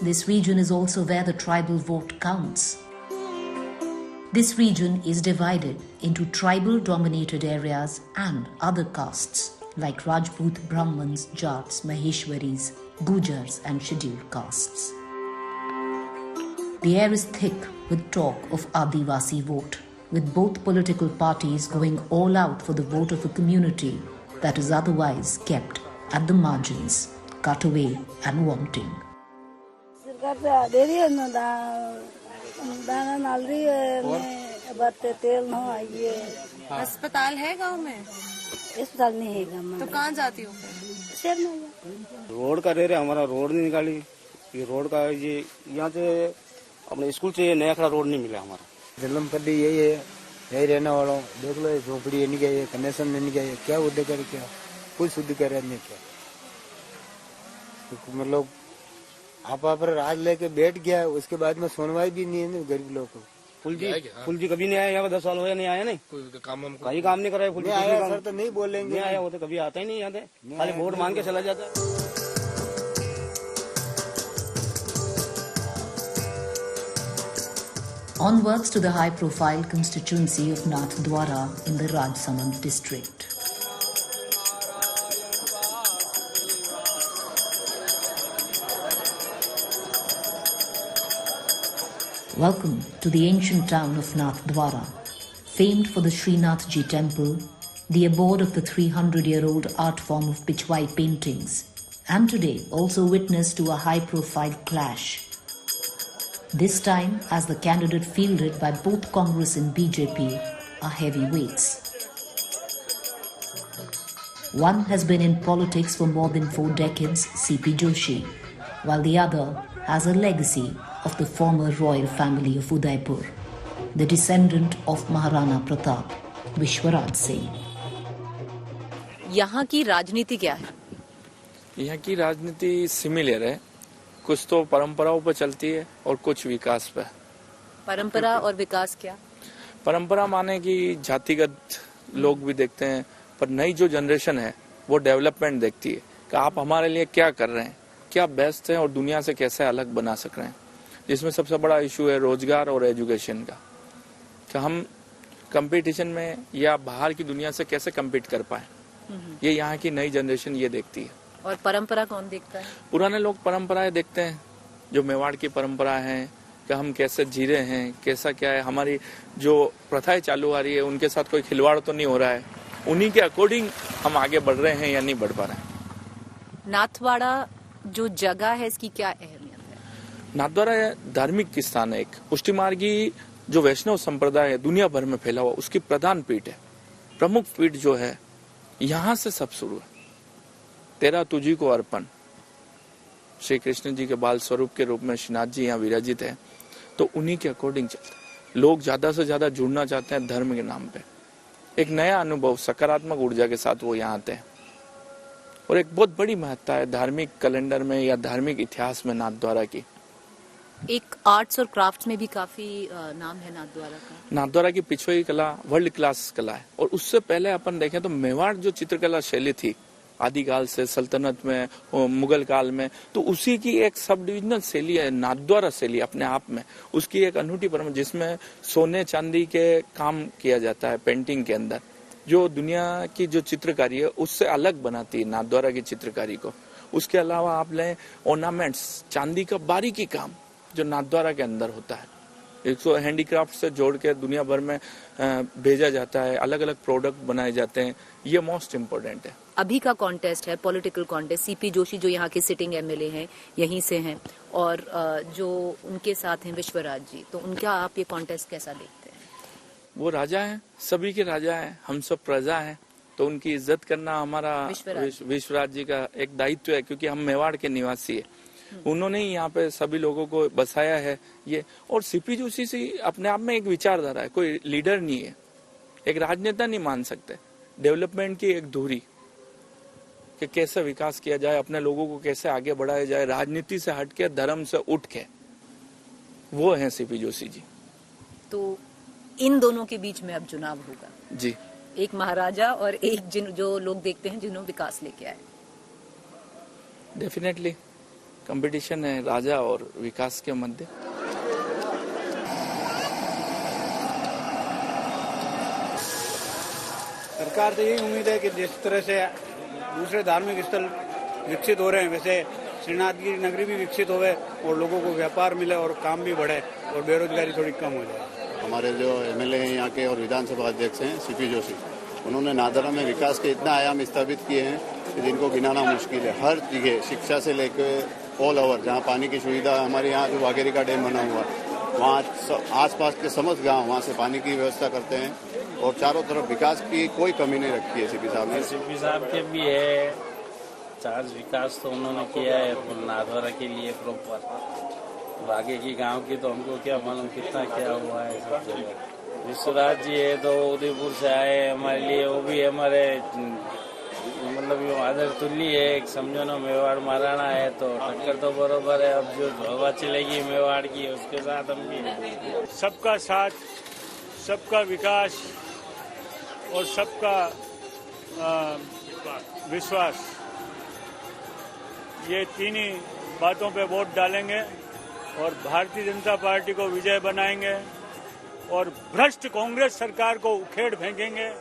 this region is also where the tribal vote counts. This region is divided into tribal-dominated areas and other castes like Rajput, Brahmins, Jats, Maheshwaris, Gujars and scheduled castes. The air is thick with talk of Adivasi vote, with both political parties going all out for the vote of a community that is otherwise kept at the margins, cut away and wanting. अस्पताल है गांव में? अस्पताल नहीं है गांव में। तो कहाँ जाती हो फिर? रोड का रेट है, हमारा रोड नहीं निकाली। ये रोड का ये यहाँ से अपने स्कूल से नया खड़ा रोड नहीं मिला हमारा। जलम पट्टी यही है, यही रहने वाला हूँ। देख लो झोपड़ी नहीं गई है, कनेक्शन नहीं गई है, क्या उद्योग करे, क्या कोई शुद्ध करे नहीं, क्या मतलब आप राज लेके बैठ गया, उसके बाद में सुनवाई भी नहीं है गरीब लोग को। फुल जी कभी नहीं आया, यहाँ 10 साल हो गया नहीं आया, नहीं कहीं काम नहीं कराया। फुल जी आया सर तो नहीं बोलेंगे, नहीं आया, वो तो कभी आता ही नहीं, यहाँ खाली वोट मांग के चला जाता है। Onwards to the high-profile constituency of Nathdwara in the Rajsamand district. Welcome to the ancient town of Nathdwara, famed for the Srinathji temple, the abode of the 300-year-old art form of Pichwai paintings, and today also witness to a high-profile clash. This time as the candidate fielded by both Congress and BJP are heavyweights. One has been in politics for more than 4 decades, C.P. Joshi, while the other has a legacy of the former royal family of Udaipur, the descendant of Maharana Pratap, Vishwaraj Singh. यहाँ की राजनीति क्या है? यहाँ की राजनीति similar है, कुछ तो परंपराओं पर चलती है और कुछ विकास पे। परंपरा और विकास क्या? परंपरा माने कि जातिगत लोग भी देखते हैं, पर नई जो जनरेशन है वो डेवलपमेंट देखती है कि आप हमारे लिए क्या कर रहे हैं, क्या बेस्ट है और दुनिया से कैसे अलग बना सक रहे हैं। जिसमें सबसे बड़ा इशू है रोजगार और एजुकेशन का, कि हम कंपटीशन में या बाहर की दुनिया से कैसे कम्पीट कर पाए, ये यहाँ की नई जनरेशन ये देखती है। और परंपरा कौन देखता है? पुराने लोग परंपराएं देखते हैं, जो मेवाड़ की परंपरा है कि हम कैसे जी रहे हैं, कैसा क्या है, हमारी जो प्रथाएं चालू आ रही है उनके साथ कोई खिलवाड़ तो नहीं हो रहा है, उन्हीं के अकॉर्डिंग हम आगे बढ़ रहे हैं या नहीं बढ़ पा रहे हैं। नाथद्वारा जो जगह है इसकी क्या अहमियत है? नाथद्वारा धार्मिक स्थान है, एक पुष्टि मार्गी जो वैष्णव संप्रदाय है दुनिया भर में फैला हुआ, उसकी प्रधान पीठ है, प्रमुख पीठ जो है, यहाँ से सब शुरू है। तेरा तुझी को अर्पण, श्री कृष्ण जी के बाल स्वरूप के रूप में श्रीनाथ जी यहाँ विराजित है, तो उन्हीं के अकॉर्डिंग चलता है। लोग ज्यादा से ज्यादा जुड़ना चाहते हैं धर्म के नाम पे, एक नया अनुभव सकारात्मक ऊर्जा के साथ वो यहाँ आते हैं। और एक बहुत बड़ी महत्ता है धार्मिक कैलेंडर में या धार्मिक इतिहास में नाथद्वारा की। एक आर्ट्स और क्राफ्ट्स में भी काफी नाम है नाथद्वारा का। नाथद्वारा की पिछवाई कला वर्ल्ड क्लास कला है, और उससे पहले अपन देखें तो मेवाड़ जो चित्रकला शैली थी आदिकाल से सल्तनत में, मुगल काल में, तो उसी की एक सब डिविजनल शैली है नाथद्वारा शैली अपने आप में। उसकी एक अनूठी परंपरा जिसमें सोने चांदी के काम किया जाता है पेंटिंग के अंदर, जो दुनिया की जो चित्रकारी है उससे अलग बनाती है नाथद्वारा की चित्रकारी को। उसके अलावा आप लें ऑर्नामेंट्स, चांदी का बारीकी काम जो नाथद्वारा के अंदर होता है, इसको हैंडीक्राफ्ट से जोड़ के दुनिया भर में भेजा जाता है, अलग अलग प्रोडक्ट बनाए जाते हैं, ये मोस्ट इम्पोर्टेंट है। अभी का कॉन्टेस्ट है पॉलिटिकल कॉन्टेस्ट, सीपी जोशी जो यहाँ के सिटिंग एमएलए हैं यहीं से हैं, और जो उनके साथ हैं विश्वराज जी, तो उनका आप ये कॉन्टेस्ट कैसा देखते हैं? वो राजा हैं, सभी के राजा हैं, हम सब प्रजा हैं, तो उनकी इज्जत करना हमारा विश्वराज जी का एक दायित्व है, क्योंकि हम मेवाड़ के निवासी है। उन्होंने ही यहाँ पे सभी लोगों को बसाया है ये। और सीपी जोशी से अपने आप में एक विचारधारा है, कोई लीडर नहीं है, एक राजनेता नहीं मान सकते, डेवलपमेंट की एक धुरी कि कैसे विकास किया जाए, अपने लोगों को कैसे आगे बढ़ाया जाए, राजनीति से हटके धर्म से उठ के, वो है सीपी जोशी जी। तो इन दोनों के बीच में अब चुनाव होगा जी, एक महाराजा और एक जो लोग देखते हैं जिन्होंने विकास लेके आए। डेफिनेटली कंपटीशन है राजा और विकास के मध्य। सरकार से यही उम्मीद है कि जिस तरह से दूसरे धार्मिक स्थल विकसित हो रहे हैं वैसे श्रीनाथ की नगरी भी विकसित होवे और लोगों को व्यापार मिले और काम भी बढ़े और बेरोजगारी थोड़ी कम हो जाए। हमारे जो एमएलए हैं यहाँ के और विधानसभा अध्यक्ष हैं सीपी जोशी, उन्होंने नादरा में विकास के इतना आयाम स्थापित किए हैं कि जिनको गिनाना मुश्किल है। हर जगह शिक्षा से लेकर ऑल ओवर, जहाँ पानी की सुविधा, हमारे यहाँ जो वाघेरी का डैम बना हुआ वहाँ आसपास के समस्त गांव वहाँ से पानी की व्यवस्था करते हैं और चारों तरफ विकास की कोई कमी नहीं रखी है सीपी साहब ने। सीपी साहब के भी है चार्ज विकास तो उन्होंने किया है नादवारा के लिए प्रॉपर। आगे की गांव की तो हमको क्या मालूम कितना क्या हुआ है सब जगह। विश्वराज जी है तो उदयपुर से आए हमारे लिए, वो भी हमारे मतलब आदर तुल्य है, एक समझो ना मेवाड़ महाराणा है तो टक्कर तो बरोबर है। अब जो हवा चलेगी मेवाड़ की उसके साथ हम भी। सबका साथ, सबका विकास और सबका विश्वास, ये तीन ही बातों पे वोट डालेंगे और भारतीय जनता पार्टी को विजय बनाएंगे और भ्रष्ट कांग्रेस सरकार को उखेड़ फेंकेंगे।